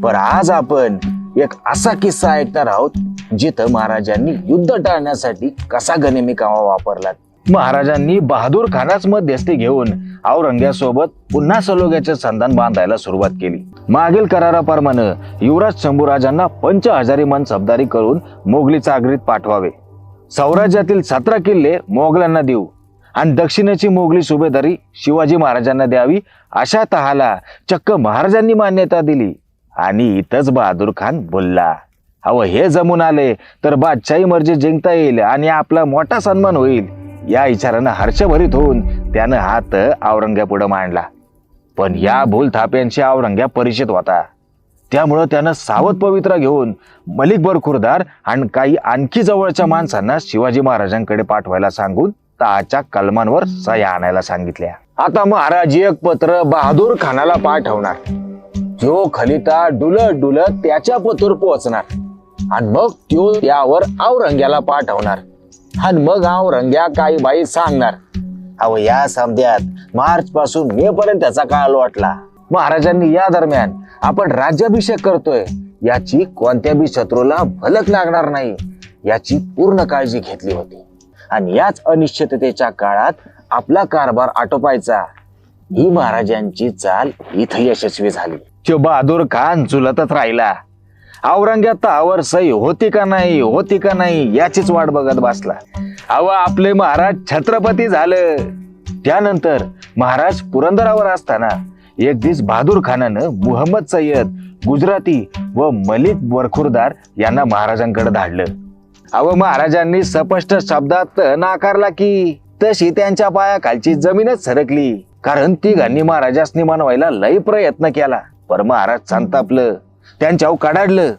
पर आज आपण एक असा किस्सा ऐकणार आहोत जिथं महाराजांनी युद्ध टाळण्यासाठी कसा गनिमी कावा वापरला. महाराजांनी बहादूर खानाच मध्यस्थी घेऊन औरंग्यासोबत पुन्हा सलोख्याचे संधान बांधायला सुरुवात केली. मागील कराराप्रमाणे युवराज शंभूराजांना 5000 मन सबदारी करून मोगली चागरीत पाठवावे. सौराज्यातील 17 किल्ले मोगलांना देऊ आणि दक्षिणेची मोगली सुभेदारी शिवाजी महाराजांना द्यावी अशा तहाला चक्क महाराजांनी मान्यता दिली. आणि इथंच बहादूर खान बोलला, अहो हे जमून आले तर बादशाही मर्जी जिंकता येईल आणि आपला मोठा सन्मान होईल. या विचारानं हर्षभरीत होऊन त्यानं हात औरंग्यापुढे मांडला. पण या भूल थाप्यांशी औरंग्या परिचित होता. त्यामुळं त्यानं सावध पवित्रा घेऊन मलिक बरखुरदार आणि काही आणखी जवळच्या माणसांना शिवाजी महाराजांकडे पाठवायला सांगून तहाच्या कलमांवर सह्या आणायला सांगितल्या. आता महाराज एक पत्र बहादूर खानाला पाठवणार. जो खलिता डुलत डुलत त्याच्या पतूर पोहोचणार आणि मग तो त्यावर औरंग्याला पाठवणार आणि मग औरंग्या काही बाई सांगणार. अहो या समध्यात मार्च पासून मे पर्यंत त्याचा काळ लोटला. महाराजांनी या दरम्यान आपण राज्याभिषेक करतोय याची कोणत्या बी शत्रूला भलक लागणार नाही याची पूर्ण काळजी घेतली होती. आणि याच अनिश्चिततेच्या काळात आपला कारभार आटोपायचा ही महाराजांची चाल इथं यशस्वी झाली. तो बहादूर खान झुलतच राहिला. औरंग्यात तहावर सही होती का नाही याचीच वाट बघत बसला. अहो आपले महाराज छत्रपती झालं. त्यानंतर महाराज पुरंदरावर असताना एक दिवस बहादूर खानानं मुहम्मद सय्यद गुजराती व मलिक बरखुरदार यांना महाराजांकडे धाडलं. अहो महाराजांनी स्पष्ट शब्दात नाकारला की तशी त्यांच्या पायाखालची जमीनच सरकली. कारण तिघांनी महाराजांनी मनवायला लई प्रयत्न केला. पर महाराज संतापलं, त्यांच्यावर कडाडलं.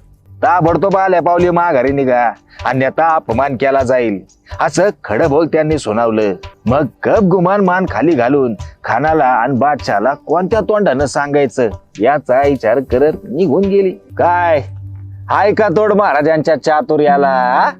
ताबडतोब आल्या पावली माघारी निघा अन्यथा अपमान केला जाईल असं खडं बोल त्यांनी सुनावलं. मग गप गुमान मान खाली घालून खानाला आणि बादशाला कोणत्या तोंडानं सांगायचं याचा विचार करत निघून गेली. काय हाय का तोड महाराजांच्या चातुर्याला.